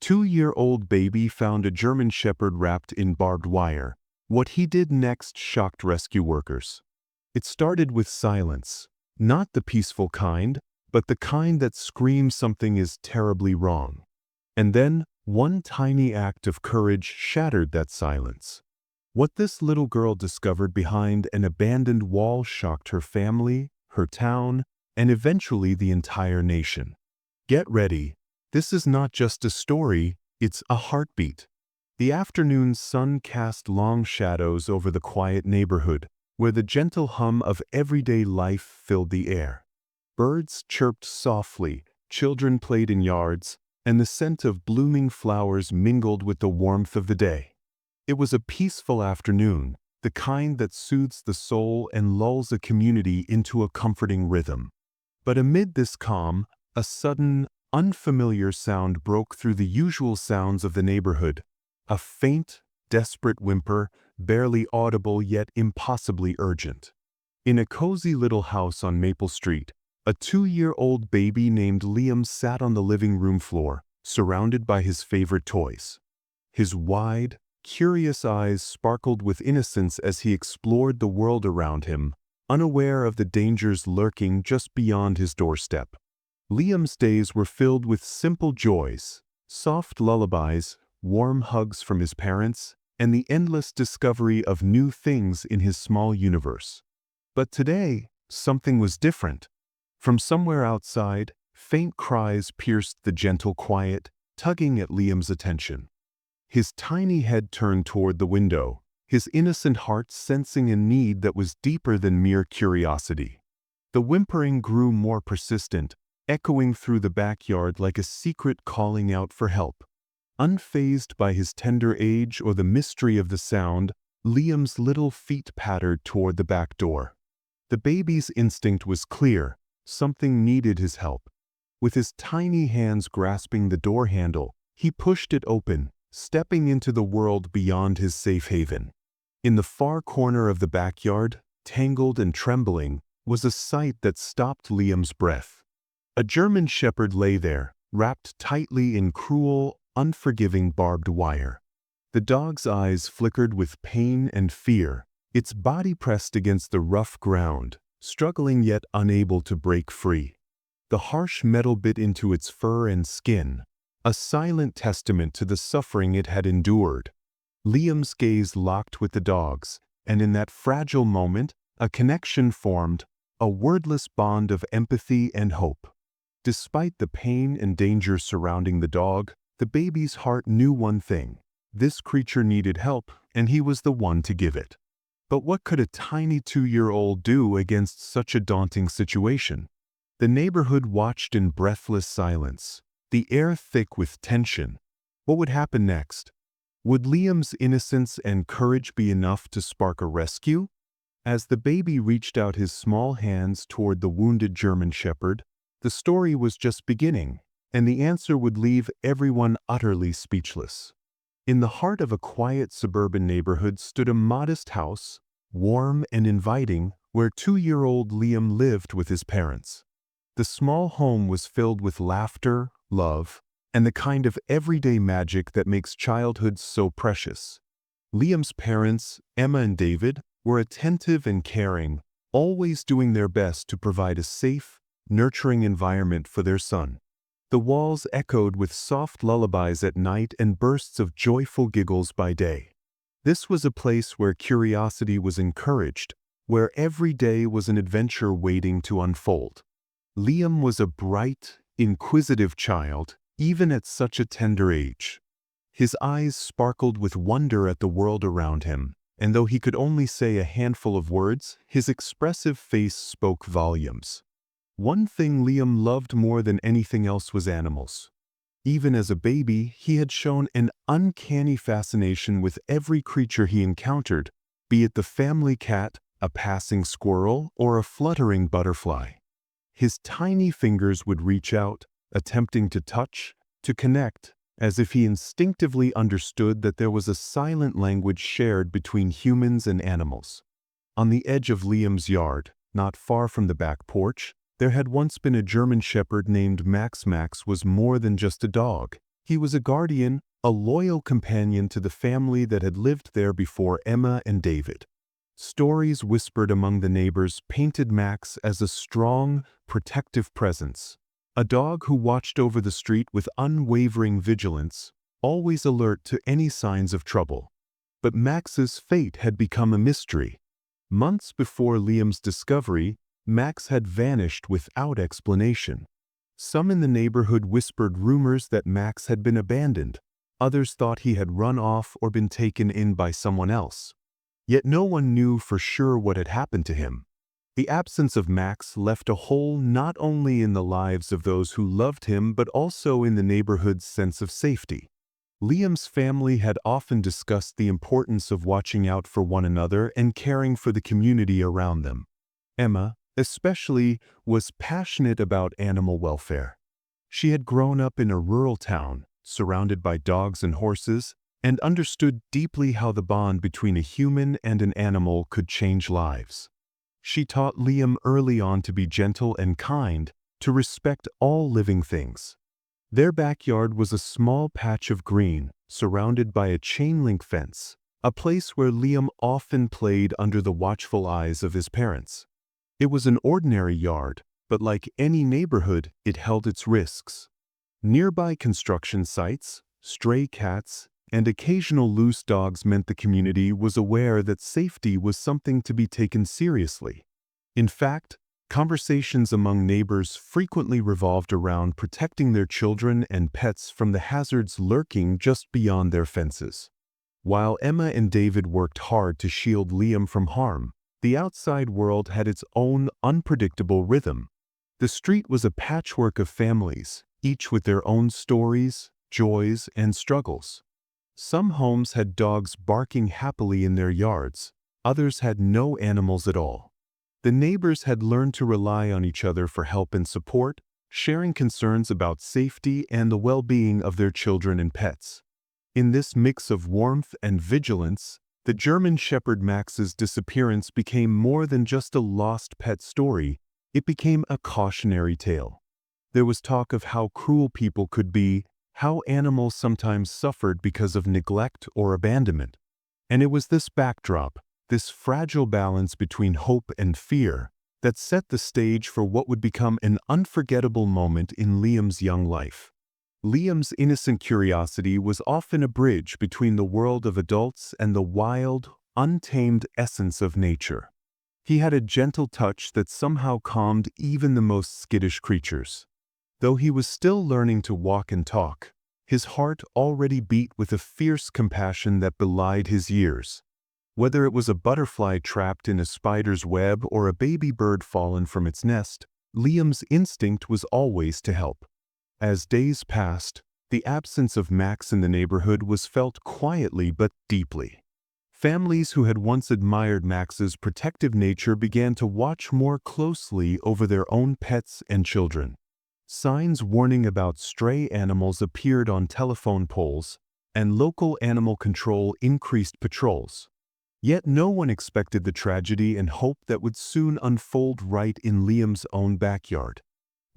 2-year-old baby found a German Shepherd wrapped in barbed wire. What he did next shocked rescue workers. It started with silence, not the peaceful kind, but the kind that screams something is terribly wrong. And then, one tiny act of courage shattered that silence. What this little girl discovered behind an abandoned wall shocked her family, her town, and eventually the entire nation. Get ready. This is not just a story, it's a heartbeat. The afternoon sun cast long shadows over the quiet neighborhood, where the gentle hum of everyday life filled the air. Birds chirped softly, children played in yards, and the scent of blooming flowers mingled with the warmth of the day. It was a peaceful afternoon, the kind that soothes the soul and lulls a community into a comforting rhythm. But amid this calm, a sudden, unfamiliar sound broke through the usual sounds of the neighborhood. A faint, desperate whimper, barely audible yet impossibly urgent. In a cozy little house on Maple Street, a 2-year-old baby named Liam sat on the living room floor, surrounded by his favorite toys. His wide, curious eyes sparkled with innocence as he explored the world around him, unaware of the dangers lurking just beyond his doorstep. Liam's days were filled with simple joys, soft lullabies, warm hugs from his parents, and the endless discovery of new things in his small universe. But today, something was different. From somewhere outside, faint cries pierced the gentle quiet, tugging at Liam's attention. His tiny head turned toward the window, his innocent heart sensing a need that was deeper than mere curiosity. The whimpering grew more persistent, echoing through the backyard like a secret calling out for help. Unfazed by his tender age or the mystery of the sound, Liam's little feet pattered toward the back door. The baby's instinct was clear. Something needed his help. With his tiny hands grasping the door handle, he pushed it open, stepping into the world beyond his safe haven. In the far corner of the backyard, tangled and trembling, was a sight that stopped Liam's breath. A German Shepherd lay there, wrapped tightly in cruel, unforgiving barbed wire. The dog's eyes flickered with pain and fear, its body pressed against the rough ground, struggling yet unable to break free. The harsh metal bit into its fur and skin, a silent testament to the suffering it had endured. Liam's gaze locked with the dog's, and in that fragile moment, a connection formed, a wordless bond of empathy and hope. Despite the pain and danger surrounding the dog, the baby's heart knew one thing: this creature needed help, and he was the one to give it. But what could a tiny 2-year-old do against such a daunting situation? The neighborhood watched in breathless silence, the air thick with tension. What would happen next? Would Liam's innocence and courage be enough to spark a rescue? As the baby reached out his small hands toward the wounded German Shepherd, the story was just beginning, and the answer would leave everyone utterly speechless. In the heart of a quiet suburban neighborhood stood a modest house, warm and inviting, where 2-year-old Liam lived with his parents. The small home was filled with laughter, love, and the kind of everyday magic that makes childhood so precious. Liam's parents, Emma and David, were attentive and caring, always doing their best to provide a safe, nurturing environment for their son. The walls echoed with soft lullabies at night and bursts of joyful giggles by day. This was a place where curiosity was encouraged, where every day was an adventure waiting to unfold. Liam was a bright, inquisitive child, even at such a tender age. His eyes sparkled with wonder at the world around him, and though he could only say a handful of words, his expressive face spoke volumes. One thing Liam loved more than anything else was animals. Even as a baby, he had shown an uncanny fascination with every creature he encountered, be it the family cat, a passing squirrel, or a fluttering butterfly. His tiny fingers would reach out, attempting to touch, to connect, as if he instinctively understood that there was a silent language shared between humans and animals. On the edge of Liam's yard, not far from the back porch, there had once been a German Shepherd named Max. Max was more than just a dog. He was a guardian, a loyal companion to the family that had lived there before Emma and David. Stories whispered among the neighbors painted Max as a strong, protective presence, a dog who watched over the street with unwavering vigilance, always alert to any signs of trouble. But Max's fate had become a mystery. Months before Liam's discovery, Max had vanished without explanation. Some in the neighborhood whispered rumors that Max had been abandoned. Others thought he had run off or been taken in by someone else. Yet no one knew for sure what had happened to him. The absence of Max left a hole not only in the lives of those who loved him but also in the neighborhood's sense of safety. Liam's family had often discussed the importance of watching out for one another and caring for the community around them. Emma, especially, was passionate about animal welfare. She had grown up in a rural town, surrounded by dogs and horses, and understood deeply how the bond between a human and an animal could change lives. She taught Liam early on to be gentle and kind, to respect all living things. Their backyard was a small patch of green, surrounded by a chain-link fence, a place where Liam often played under the watchful eyes of his parents. It was an ordinary yard, but like any neighborhood, it held its risks. Nearby construction sites, stray cats, and occasional loose dogs meant the community was aware that safety was something to be taken seriously. In fact, conversations among neighbors frequently revolved around protecting their children and pets from the hazards lurking just beyond their fences. While Emma and David worked hard to shield Liam from harm, the outside world had its own unpredictable rhythm. The street was a patchwork of families, each with their own stories, joys, and struggles. Some homes had dogs barking happily in their yards, others had no animals at all. The neighbors had learned to rely on each other for help and support, sharing concerns about safety and the well-being of their children and pets. In this mix of warmth and vigilance, the German Shepherd Max's disappearance became more than just a lost pet story, it became a cautionary tale. There was talk of how cruel people could be, how animals sometimes suffered because of neglect or abandonment. And it was this backdrop, this fragile balance between hope and fear, that set the stage for what would become an unforgettable moment in Liam's young life. Liam's innocent curiosity was often a bridge between the world of adults and the wild, untamed essence of nature. He had a gentle touch that somehow calmed even the most skittish creatures. Though he was still learning to walk and talk, his heart already beat with a fierce compassion that belied his years. Whether it was a butterfly trapped in a spider's web or a baby bird fallen from its nest, Liam's instinct was always to help. As days passed, the absence of Max in the neighborhood was felt quietly but deeply. Families who had once admired Max's protective nature began to watch more closely over their own pets and children. Signs warning about stray animals appeared on telephone poles, and local animal control increased patrols. Yet no one expected the tragedy and hope that would soon unfold right in Liam's own backyard.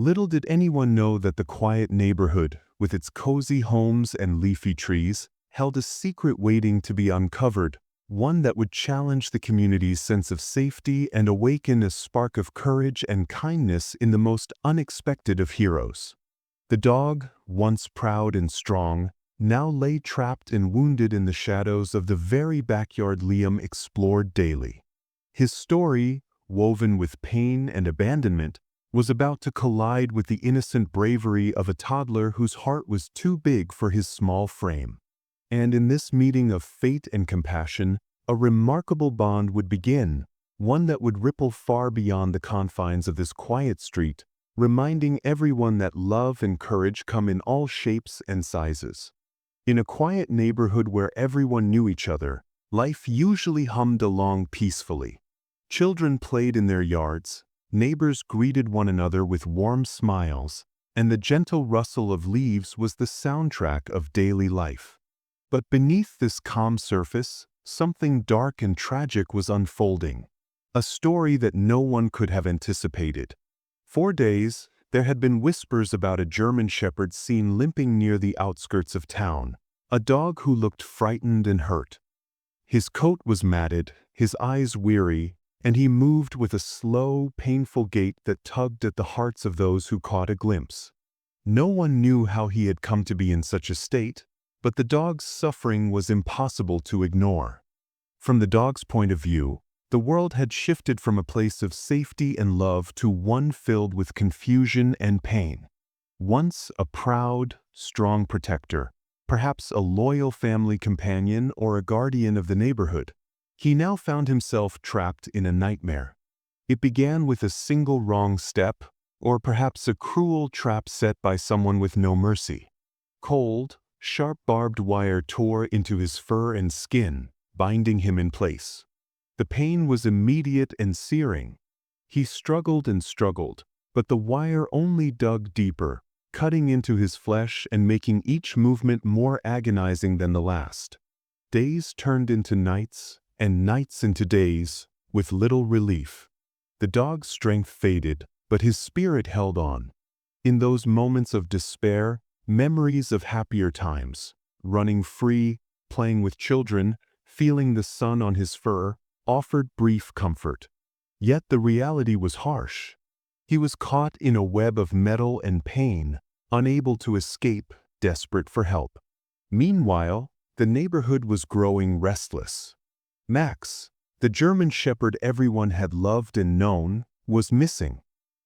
Little did anyone know that the quiet neighborhood, with its cozy homes and leafy trees, held a secret waiting to be uncovered, one that would challenge the community's sense of safety and awaken a spark of courage and kindness in the most unexpected of heroes. The dog, once proud and strong, now lay trapped and wounded in the shadows of the very backyard Liam explored daily. His story, woven with pain and abandonment, was about to collide with the innocent bravery of a toddler whose heart was too big for his small frame. And in this meeting of fate and compassion, a remarkable bond would begin, one that would ripple far beyond the confines of this quiet street, reminding everyone that love and courage come in all shapes and sizes. In a quiet neighborhood where everyone knew each other, life usually hummed along peacefully. Children played in their yards, neighbors greeted one another with warm smiles, and the gentle rustle of leaves was the soundtrack of daily life. But beneath this calm surface, something dark and tragic was unfolding, a story that no one could have anticipated. For days, There had been whispers about a German shepherd seen limping near the outskirts of town, a dog who looked frightened and hurt. His coat was matted, his eyes weary, and he moved with a slow, painful gait that tugged at the hearts of those who caught a glimpse. No one knew how he had come to be in such a state, but the dog's suffering was impossible to ignore. From the dog's point of view, the world had shifted from a place of safety and love to one filled with confusion and pain. Once a proud, strong protector, perhaps a loyal family companion or a guardian of the neighborhood, he now found himself trapped in a nightmare. It began with a single wrong step, or perhaps a cruel trap set by someone with no mercy. Cold, sharp barbed wire tore into his fur and skin, binding him in place. The pain was immediate and searing. He struggled and struggled, but the wire only dug deeper, cutting into his flesh and making each movement more agonizing than the last. Days turned into nights, and nights into days, with little relief. The dog's strength faded, but his spirit held on. In those moments of despair, memories of happier times, running free, playing with children, feeling the sun on his fur, offered brief comfort. Yet the reality was harsh. He was caught in a web of metal and pain, unable to escape, desperate for help. Meanwhile, the neighborhood was growing restless. Max, the German shepherd everyone had loved and known, was missing.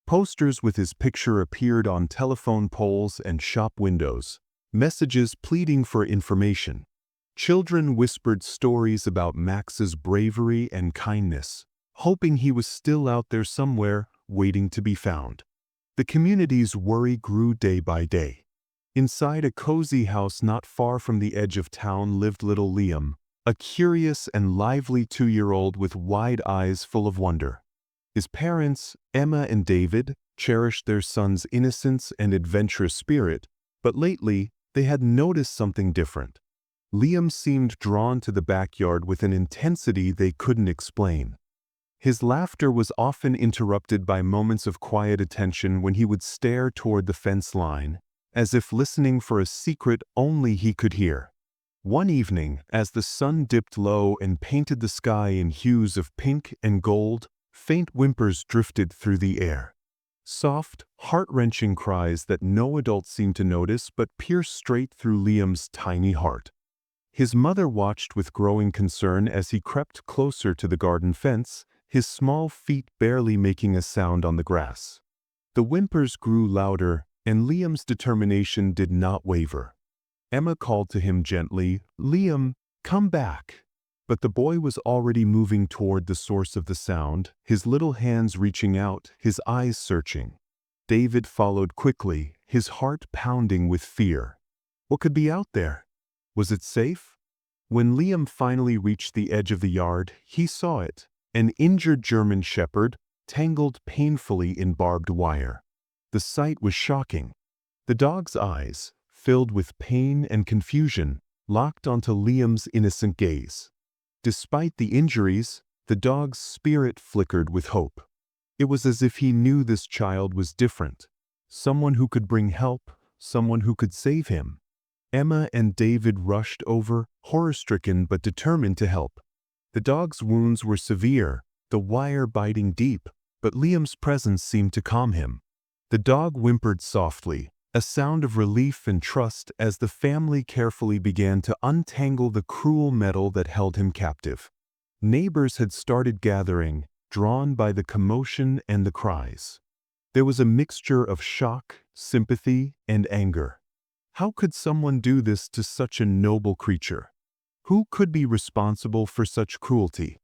Posters with his picture appeared on telephone poles and shop windows, messages pleading for information. Children whispered stories about Max's bravery and kindness, hoping he was still out there somewhere, waiting to be found. The community's worry grew day by day. Inside a cozy house not far from the edge of town lived little Liam, a curious and lively 2-year-old with wide eyes full of wonder. His parents, Emma and David, cherished their son's innocence and adventurous spirit, but lately they had noticed something different. Liam seemed drawn to the backyard with an intensity they couldn't explain. His laughter was often interrupted by moments of quiet attention when he would stare toward the fence line, as if listening for a secret only he could hear. One evening, as the sun dipped low and painted the sky in hues of pink and gold, faint whimpers drifted through the air. Soft, heart-wrenching cries that no adult seemed to notice but pierced straight through Liam's tiny heart. His mother watched with growing concern as he crept closer to the garden fence, his small feet barely making a sound on the grass. The whimpers grew louder, and Liam's determination did not waver. Emma called to him gently, "Liam, come back." But the boy was already moving toward the source of the sound, his little hands reaching out, his eyes searching. David followed quickly, his heart pounding with fear. What could be out there? Was it safe? When Liam finally reached the edge of the yard, he saw it, an injured German shepherd, tangled painfully in barbed wire. The sight was shocking. The dog's eyes, filled with pain and confusion, locked onto Liam's innocent gaze. Despite the injuries, the dog's spirit flickered with hope. It was as if he knew this child was different, someone who could bring help, someone who could save him. Emma and David rushed over, horror-stricken but determined to help. The dog's wounds were severe, the wire biting deep, but Liam's presence seemed to calm him. The dog whimpered softly, a sound of relief and trust as the family carefully began to untangle the cruel metal that held him captive. Neighbors had started gathering, drawn by the commotion and the cries. There was a mixture of shock, sympathy, and anger. How could someone do this to such a noble creature? Who could be responsible for such cruelty?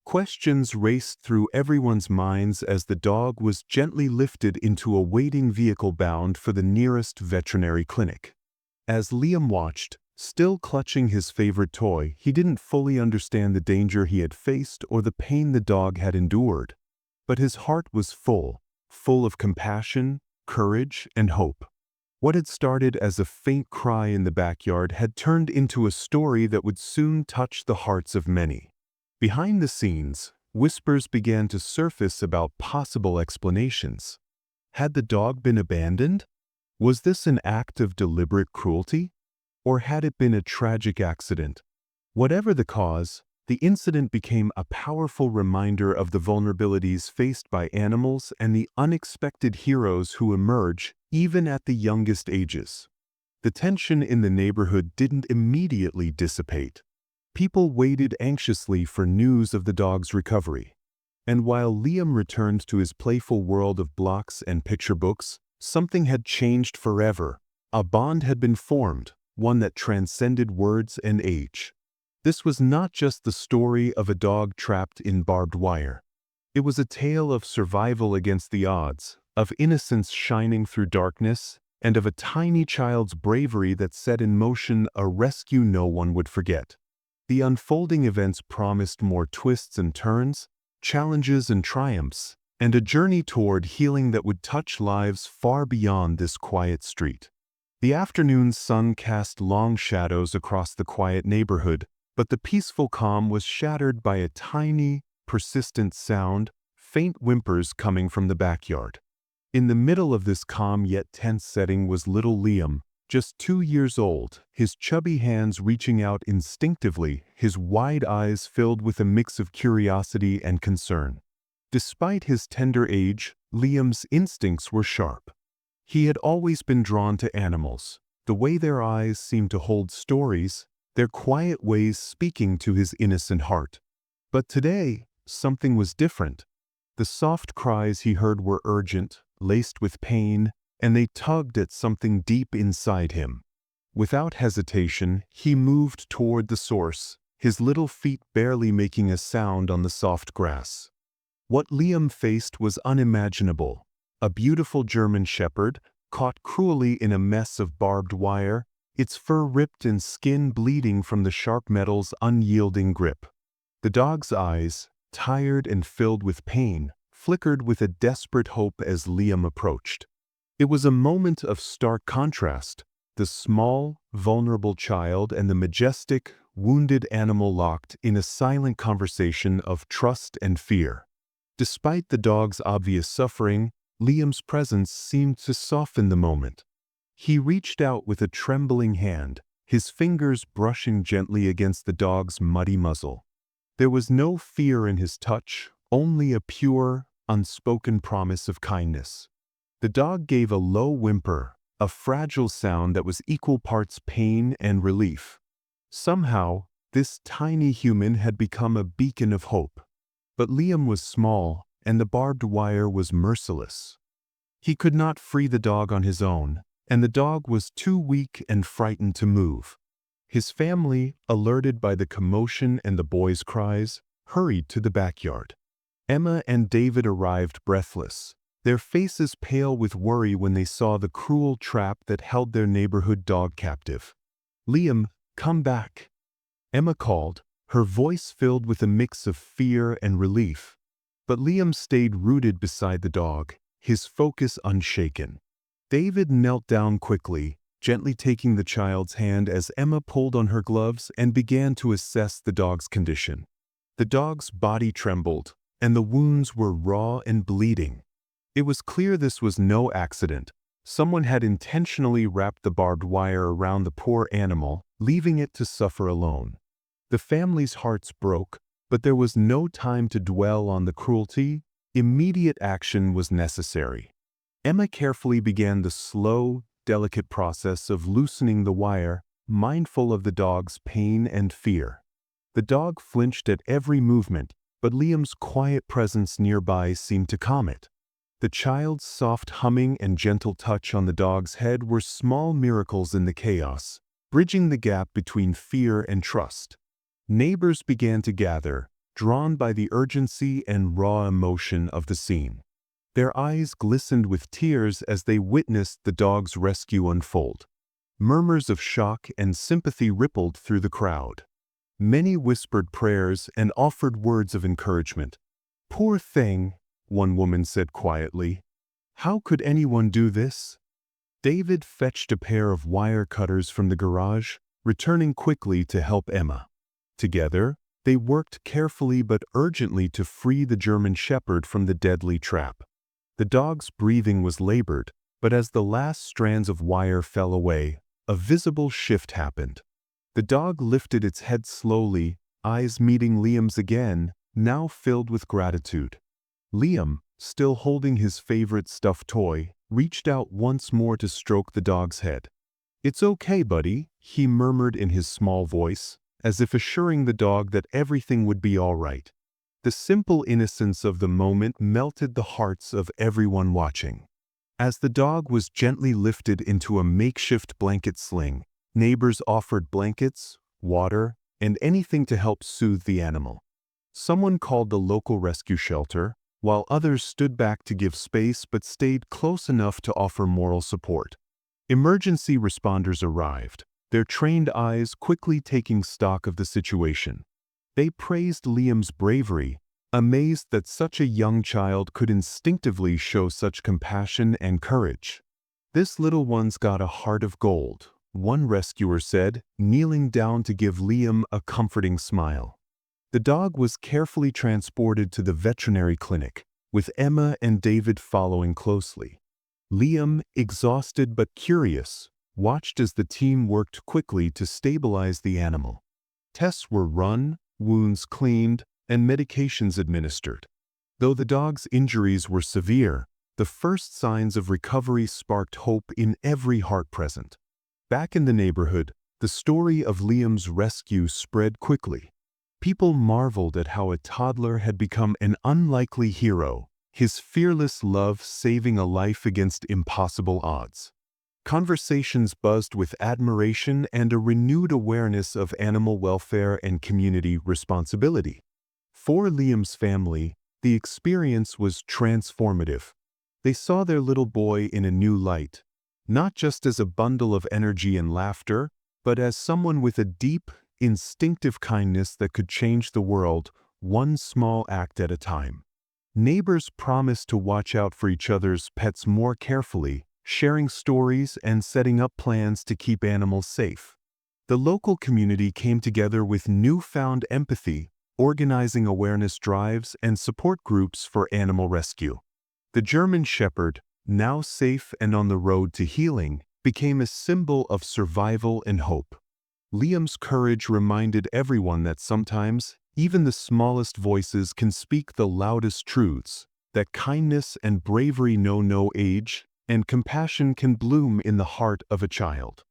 Questions raced through everyone's minds as the dog was gently lifted into a waiting vehicle bound for the nearest veterinary clinic. As Liam watched, still clutching his favorite toy, he didn't fully understand the danger he had faced or the pain the dog had endured. But his heart was full of compassion, courage, and hope. What had started as a faint cry in the backyard had turned into a story that would soon touch the hearts of many. Behind the scenes, whispers began to surface about possible explanations. Had the dog been abandoned? Was this an act of deliberate cruelty? Or had it been a tragic accident? Whatever the cause, the incident became a powerful reminder of the vulnerabilities faced by animals and the unexpected heroes who emerge even at the youngest ages. The tension in the neighborhood didn't immediately dissipate. People waited anxiously for news of the dog's recovery. And while Liam returned to his playful world of blocks and picture books, something had changed forever. A bond had been formed, one that transcended words and age. This was not just the story of a dog trapped in barbed wire. It was a tale of survival against the odds, of innocence shining through darkness, and of a tiny child's bravery that set in motion a rescue no one would forget. The unfolding events promised more twists and turns, challenges and triumphs, and a journey toward healing that would touch lives far beyond this quiet street. The afternoon sun cast long shadows across the quiet neighborhood, but the peaceful calm was shattered by a tiny, persistent sound, faint whimpers coming from the backyard. In the middle of this calm yet tense setting was little Liam, just 2 years old, his chubby hands reaching out instinctively, his wide eyes filled with a mix of curiosity and concern. Despite his tender age, Liam's instincts were sharp. He had always been drawn to animals, the way their eyes seemed to hold stories, their quiet ways speaking to his innocent heart. But today, something was different. The soft cries he heard were urgent, laced with pain, and they tugged at something deep inside him. Without hesitation, he moved toward the source, his little feet barely making a sound on the soft grass. What Liam faced was unimaginable. A beautiful German shepherd, caught cruelly in a mess of barbed wire, its fur ripped and skin bleeding from the sharp metal's unyielding grip. The dog's eyes, tired and filled with pain, flickered with a desperate hope as Liam approached. It was a moment of stark contrast, the small, vulnerable child and the majestic, wounded animal locked in a silent conversation of trust and fear. Despite the dog's obvious suffering, Liam's presence seemed to soften the moment. He reached out with a trembling hand, his fingers brushing gently against the dog's muddy muzzle. There was no fear in his touch, only a pure, unspoken promise of kindness. The dog gave a low whimper, a fragile sound that was equal parts pain and relief. Somehow, this tiny human had become a beacon of hope. But Liam was small, and the barbed wire was merciless. He could not free the dog on his own, and the dog was too weak and frightened to move. His family, alerted by the commotion and the boy's cries, hurried to the backyard. Emma and David arrived breathless, their faces pale with worry when they saw the cruel trap that held their neighborhood dog captive. "Liam, come back," Emma called, her voice filled with a mix of fear and relief. But Liam stayed rooted beside the dog, his focus unshaken. David knelt down quickly, gently taking the child's hand as Emma pulled on her gloves and began to assess the dog's condition. The dog's body trembled, and the wounds were raw and bleeding. It was clear this was no accident. Someone had intentionally wrapped the barbed wire around the poor animal, leaving it to suffer alone. The family's hearts broke, but there was no time to dwell on the cruelty. Immediate action was necessary. Emma carefully began the slow, delicate process of loosening the wire, mindful of the dog's pain and fear. The dog flinched at every movement, but Liam's quiet presence nearby seemed to calm it. The child's soft humming and gentle touch on the dog's head were small miracles in the chaos, bridging the gap between fear and trust. Neighbors began to gather, drawn by the urgency and raw emotion of the scene. Their eyes glistened with tears as they witnessed the dog's rescue unfold. Murmurs of shock and sympathy rippled through the crowd. Many whispered prayers and offered words of encouragement. "Poor thing," one woman said quietly. "How could anyone do this?" David fetched a pair of wire cutters from the garage, returning quickly to help Emma. Together, they worked carefully but urgently to free the German shepherd from the deadly trap. The dog's breathing was labored, but as the last strands of wire fell away, a visible shift happened. The dog lifted its head slowly, eyes meeting Liam's again, now filled with gratitude. Liam, still holding his favorite stuffed toy, reached out once more to stroke the dog's head. "It's okay, buddy," he murmured in his small voice, as if assuring the dog that everything would be all right. The simple innocence of the moment melted the hearts of everyone watching. As the dog was gently lifted into a makeshift blanket sling, neighbors offered blankets, water, and anything to help soothe the animal. Someone called the local rescue shelter, while others stood back to give space but stayed close enough to offer moral support. Emergency responders arrived, their trained eyes quickly taking stock of the situation. They praised Liam's bravery, amazed that such a young child could instinctively show such compassion and courage. "This little one's got a heart of gold," one rescuer said, kneeling down to give Liam a comforting smile. The dog was carefully transported to the veterinary clinic, with Emma and David following closely. Liam, exhausted but curious, watched as the team worked quickly to stabilize the animal. Tests were run, wounds cleaned, and medications administered. Though the dog's injuries were severe, the first signs of recovery sparked hope in every heart present. Back in the neighborhood, the story of Liam's rescue spread quickly. People marveled at how a toddler had become an unlikely hero, his fearless love saving a life against impossible odds. Conversations buzzed with admiration and a renewed awareness of animal welfare and community responsibility. For Liam's family, the experience was transformative. They saw their little boy in a new light, not just as a bundle of energy and laughter, but as someone with a deep, instinctive kindness that could change the world, one small act at a time. Neighbors promised to watch out for each other's pets more carefully, sharing stories and setting up plans to keep animals safe. The local community came together with newfound empathy, organizing awareness drives and support groups for animal rescue. The German Shepherd, now safe and on the road to healing, became a symbol of survival and hope. Liam's courage reminded everyone that sometimes, even the smallest voices can speak the loudest truths, that kindness and bravery know no age, and compassion can bloom in the heart of a child.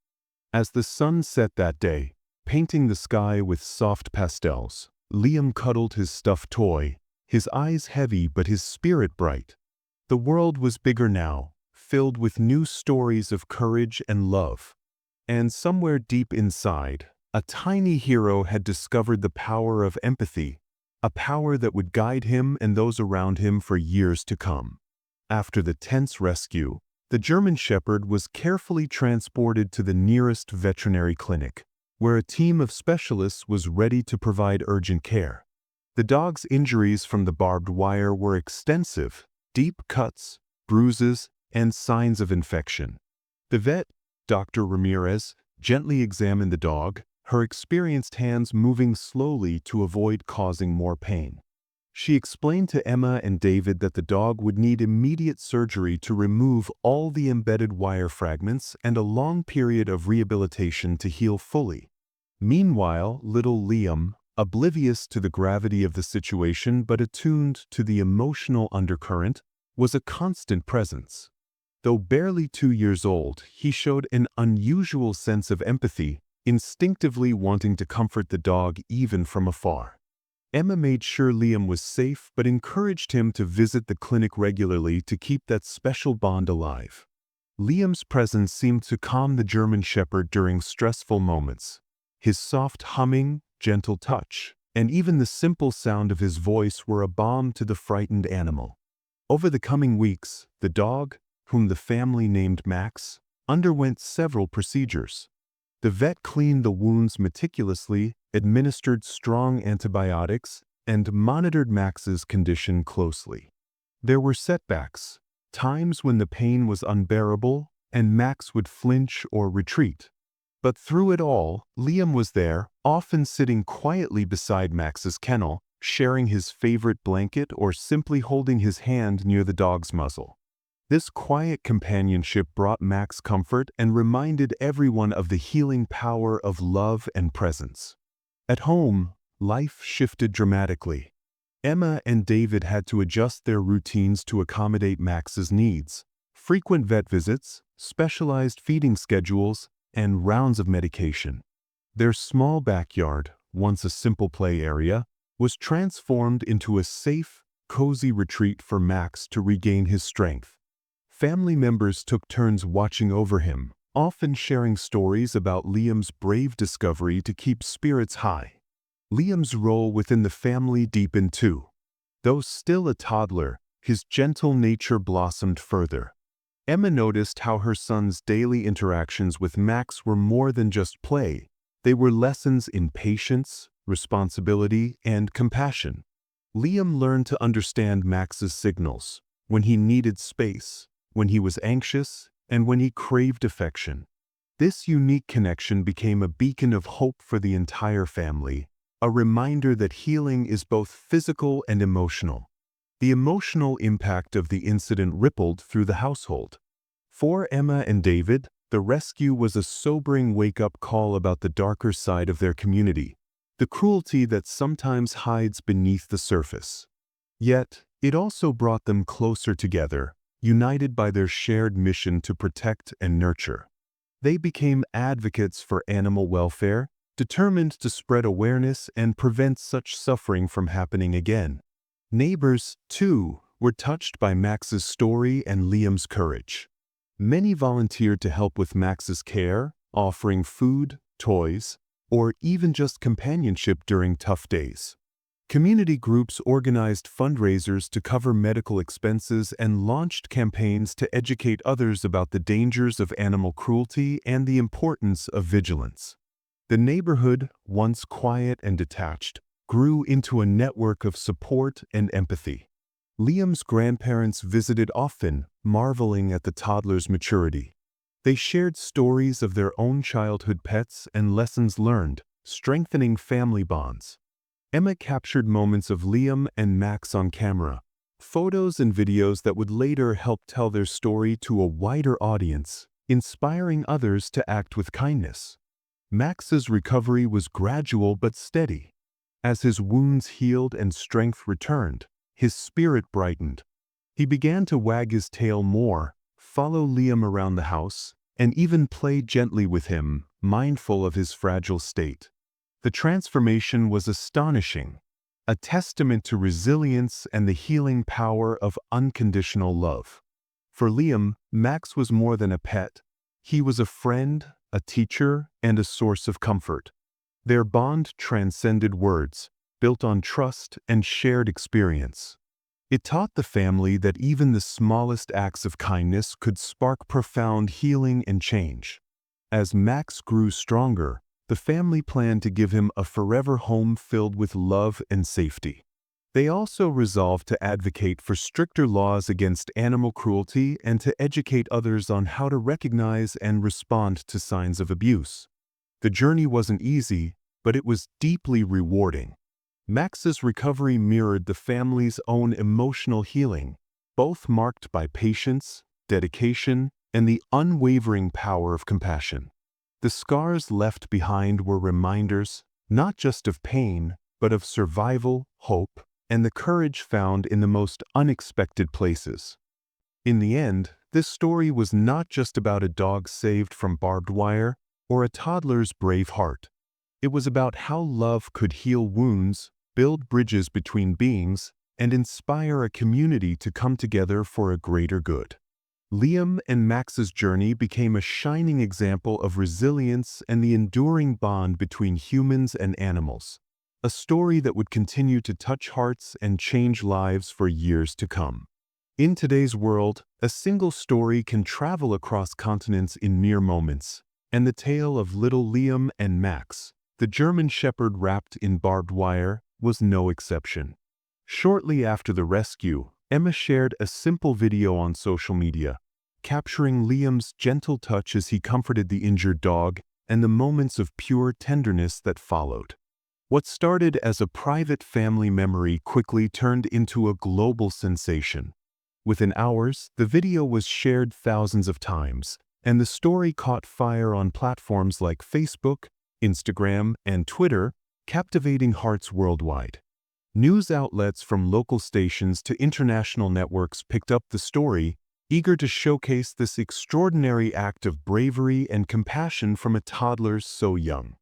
As the sun set that day, painting the sky with soft pastels, Liam cuddled his stuffed toy, his eyes heavy but his spirit bright. The world was bigger now, filled with new stories of courage and love. And somewhere deep inside, a tiny hero had discovered the power of empathy, a power that would guide him and those around him for years to come. After the tense rescue, the German Shepherd was carefully transported to the nearest veterinary clinic, where a team of specialists was ready to provide urgent care. The dog's injuries from the barbed wire were extensive, deep cuts, bruises, and signs of infection. The vet, Dr. Ramirez, gently examined the dog, her experienced hands moving slowly to avoid causing more pain. She explained to Emma and David that the dog would need immediate surgery to remove all the embedded wire fragments and a long period of rehabilitation to heal fully. Meanwhile, little Liam, oblivious to the gravity of the situation but attuned to the emotional undercurrent, was a constant presence. Though barely 2 years old, he showed an unusual sense of empathy, instinctively wanting to comfort the dog even from afar. Emma made sure Liam was safe but encouraged him to visit the clinic regularly to keep that special bond alive. Liam's presence seemed to calm the German Shepherd during stressful moments. His soft humming, gentle touch, and even the simple sound of his voice were a balm to the frightened animal. Over the coming weeks, the dog, whom the family named Max, underwent several procedures. The vet cleaned the wounds meticulously, administered strong antibiotics, and monitored Max's condition closely. There were setbacks, times when the pain was unbearable and Max would flinch or retreat. But through it all, Liam was there, often sitting quietly beside Max's kennel, sharing his favorite blanket or simply holding his hand near the dog's muzzle. This quiet companionship brought Max comfort and reminded everyone of the healing power of love and presence. At home, life shifted dramatically. Emma and David had to adjust their routines to accommodate Max's needs. Frequent vet visits, specialized feeding schedules, and rounds of medication. Their small backyard, once a simple play area, was transformed into a safe, cozy retreat for Max to regain his strength. Family members took turns watching over him, often sharing stories about Liam's brave discovery to keep spirits high. Liam's role within the family deepened too. Though still a toddler, his gentle nature blossomed further. Emma noticed how her son's daily interactions with Max were more than just play. They were lessons in patience, responsibility, and compassion. Liam learned to understand Max's signals, when he needed space, when he was anxious, and when he craved affection. This unique connection became a beacon of hope for the entire family, a reminder that healing is both physical and emotional. The emotional impact of the incident rippled through the household. For Emma and David, the rescue was a sobering wake-up call about the darker side of their community, the cruelty that sometimes hides beneath the surface. Yet, it also brought them closer together, united by their shared mission to protect and nurture. They became advocates for animal welfare, determined to spread awareness and prevent such suffering from happening again. Neighbors, too, were touched by Max's story and Liam's courage. Many volunteered to help with Max's care, offering food, toys, or even just companionship during tough days. Community groups organized fundraisers to cover medical expenses and launched campaigns to educate others about the dangers of animal cruelty and the importance of vigilance. The neighborhood, once quiet and detached, grew into a network of support and empathy. Liam's grandparents visited often, marveling at the toddler's maturity. They shared stories of their own childhood pets and lessons learned, strengthening family bonds. Emma captured moments of Liam and Max on camera, photos and videos that would later help tell their story to a wider audience, inspiring others to act with kindness. Max's recovery was gradual but steady. As his wounds healed and strength returned, his spirit brightened. He began to wag his tail more, follow Liam around the house, and even play gently with him, mindful of his fragile state. The transformation was astonishing, a testament to resilience and the healing power of unconditional love. For Liam, Max was more than a pet. He was a friend, a teacher, and a source of comfort. Their bond transcended words, built on trust and shared experience. It taught the family that even the smallest acts of kindness could spark profound healing and change. As Max grew stronger, the family planned to give him a forever home filled with love and safety. They also resolved to advocate for stricter laws against animal cruelty and to educate others on how to recognize and respond to signs of abuse. The journey wasn't easy, but it was deeply rewarding. Max's recovery mirrored the family's own emotional healing, both marked by patience, dedication, and the unwavering power of compassion. The scars left behind were reminders, not just of pain, but of survival, hope, and the courage found in the most unexpected places. In the end, this story was not just about a dog saved from barbed wire or a toddler's brave heart. It was about how love could heal wounds, build bridges between beings, and inspire a community to come together for a greater good. Liam and Max's journey became a shining example of resilience and the enduring bond between humans and animals, a story that would continue to touch hearts and change lives for years to come. In today's world, a single story can travel across continents in mere moments, and the tale of little Liam and Max, the German Shepherd wrapped in barbed wire, was no exception. Shortly after the rescue, Emma shared a simple video on social media, capturing Liam's gentle touch as he comforted the injured dog and the moments of pure tenderness that followed. What started as a private family memory quickly turned into a global sensation. Within hours, the video was shared thousands of times, and the story caught fire on platforms like Facebook, Instagram, and Twitter, captivating hearts worldwide. News outlets from local stations to international networks picked up the story, eager to showcase this extraordinary act of bravery and compassion from a toddler so young.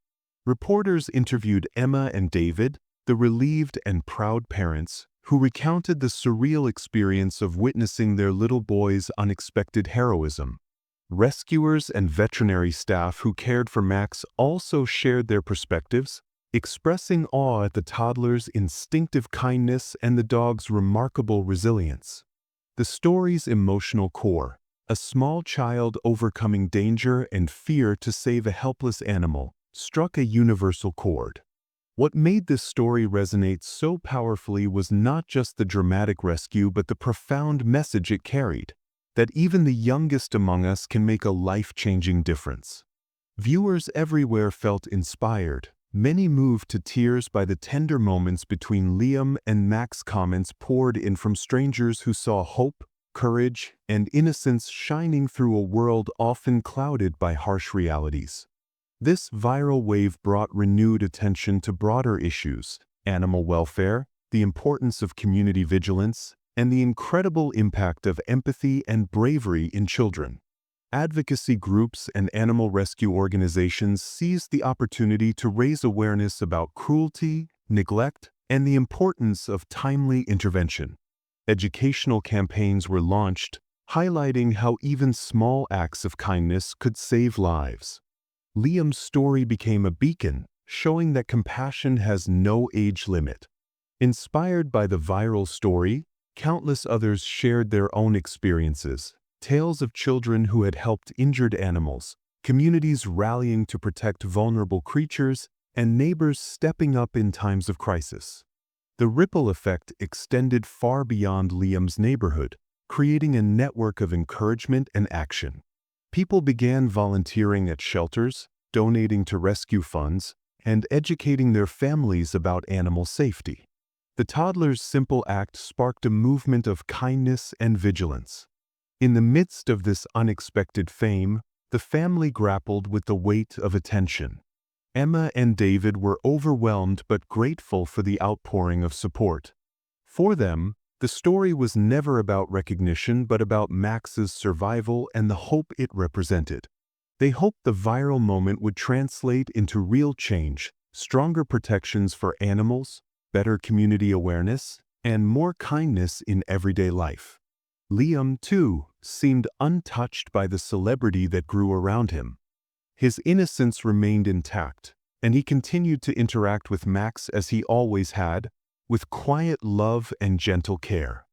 Reporters interviewed Emma and David, the relieved and proud parents, who recounted the surreal experience of witnessing their little boy's unexpected heroism. Rescuers and veterinary staff who cared for Max also shared their perspectives, expressing awe at the toddler's instinctive kindness and the dog's remarkable resilience. The story's emotional core, a small child overcoming danger and fear to save a helpless animal, struck a universal chord. What made this story resonate so powerfully was not just the dramatic rescue but the profound message it carried, that even the youngest among us can make a life-changing difference. Viewers everywhere felt inspired, many moved to tears by the tender moments between Liam and Max. Comments poured in from strangers who saw hope, courage, and innocence shining through a world often clouded by harsh realities. This viral wave brought renewed attention to broader issues: animal welfare, the importance of community vigilance, and the incredible impact of empathy and bravery in children. Advocacy groups and animal rescue organizations seized the opportunity to raise awareness about cruelty, neglect, and the importance of timely intervention. Educational campaigns were launched, highlighting how even small acts of kindness could save lives. Liam's story became a beacon, showing that compassion has no age limit. Inspired by the viral story, countless others shared their own experiences, tales of children who had helped injured animals, communities rallying to protect vulnerable creatures, and neighbors stepping up in times of crisis. The ripple effect extended far beyond Liam's neighborhood, creating a network of encouragement and action. People began volunteering at shelters, donating to rescue funds, and educating their families about animal safety. The toddler's simple act sparked a movement of kindness and vigilance. In the midst of this unexpected fame, the family grappled with the weight of attention. Emma and David were overwhelmed but grateful for the outpouring of support. For them, the story was never about recognition but about Max's survival and the hope it represented. They hoped the viral moment would translate into real change, stronger protections for animals, better community awareness, and more kindness in everyday life. Liam, too, seemed untouched by the celebrity that grew around him. His innocence remained intact, and he continued to interact with Max as he always had, with quiet love and gentle care.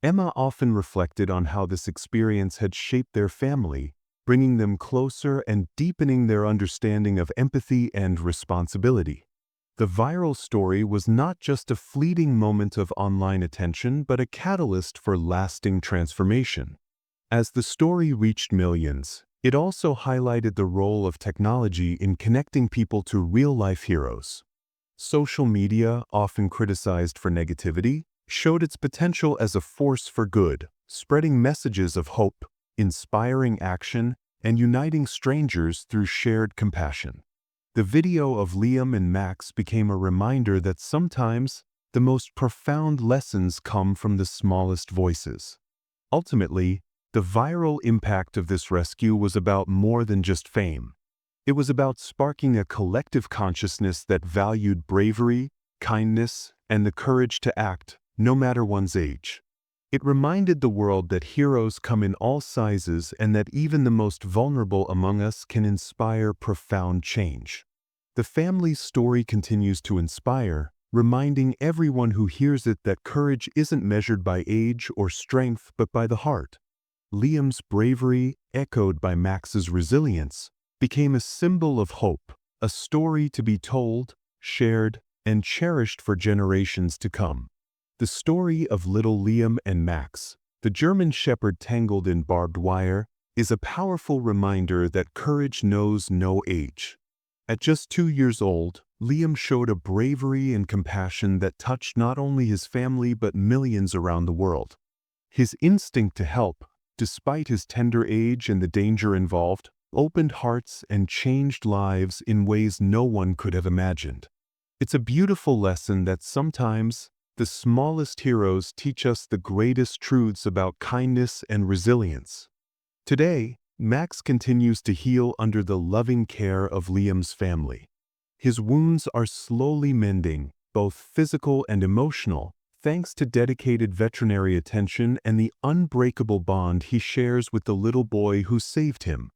Emma often reflected on how this experience had shaped their family, bringing them closer and deepening their understanding of empathy and responsibility. The viral story was not just a fleeting moment of online attention but a catalyst for lasting transformation. As the story reached millions, it also highlighted the role of technology in connecting people to real-life heroes. Social media, often criticized for negativity, showed its potential as a force for good, spreading messages of hope, inspiring action, and uniting strangers through shared compassion. The video of Liam and Max became a reminder that sometimes the most profound lessons come from the smallest voices. Ultimately, the viral impact of this rescue was about more than just fame. It was about sparking a collective consciousness that valued bravery, kindness, and the courage to act, no matter one's age. It reminded the world that heroes come in all sizes and that even the most vulnerable among us can inspire profound change. The family's story continues to inspire, reminding everyone who hears it that courage isn't measured by age or strength but by the heart. Liam's bravery, echoed by Max's resilience, became a symbol of hope, a story to be told, shared, and cherished for generations to come. The story of little Liam and Max, the German Shepherd tangled in barbed wire, is a powerful reminder that courage knows no age. At just 2 years old, Liam showed a bravery and compassion that touched not only his family but millions around the world. His instinct to help, despite his tender age and the danger involved, opened hearts and changed lives in ways no one could have imagined. It's a beautiful lesson that sometimes the smallest heroes teach us the greatest truths about kindness and resilience. Today, Max continues to heal under the loving care of Liam's family. His wounds are slowly mending, both physical and emotional, thanks to dedicated veterinary attention and the unbreakable bond he shares with the little boy who saved him.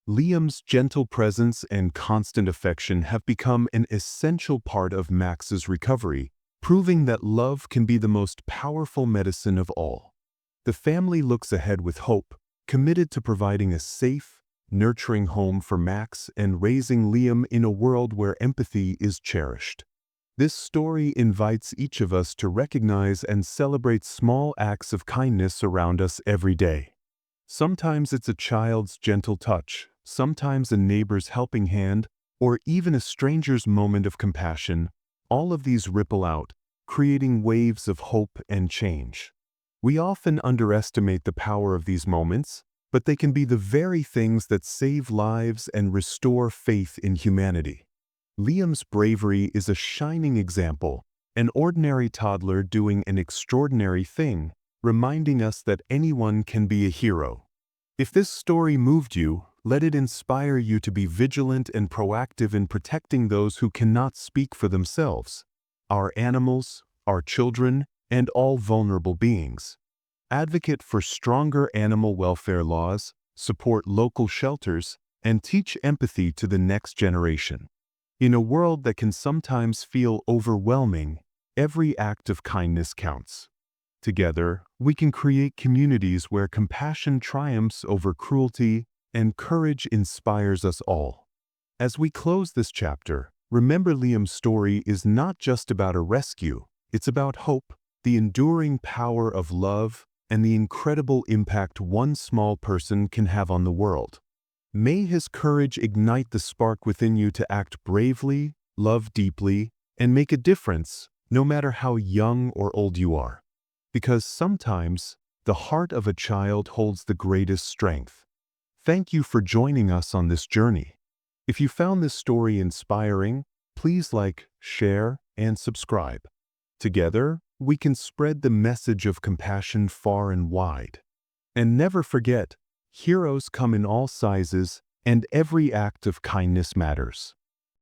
Liam's gentle presence and constant affection have become an essential part of Max's recovery, proving that love can be the most powerful medicine of all. The family looks ahead with hope, committed to providing a safe, nurturing home for Max and raising Liam in a world where empathy is cherished. This story invites each of us to recognize and celebrate small acts of kindness around us every day. Sometimes it's a child's gentle touch, sometimes a neighbor's helping hand, or even a stranger's moment of compassion. All of these ripple out, creating waves of hope and change. We often underestimate the power of these moments, but they can be the very things that save lives and restore faith in humanity. Liam's bravery is a shining example, an ordinary toddler doing an extraordinary thing, reminding us that anyone can be a hero. If this story moved you, let it inspire you to be vigilant and proactive in protecting those who cannot speak for themselves, our animals, our children, and all vulnerable beings. Advocate for stronger animal welfare laws, support local shelters, and teach empathy to the next generation. In a world that can sometimes feel overwhelming, every act of kindness counts. Together, we can create communities where compassion triumphs over cruelty and courage inspires us all. As we close this chapter, remember Liam's story is not just about a rescue, it's about hope, the enduring power of love, and the incredible impact one small person can have on the world. May his courage ignite the spark within you to act bravely, love deeply, and make a difference, no matter how young or old you are. Because sometimes, the heart of a child holds the greatest strength. Thank you for joining us on this journey. If you found this story inspiring, please like, share, and subscribe. Together, we can spread the message of compassion far and wide. And never forget, heroes come in all sizes, and every act of kindness matters.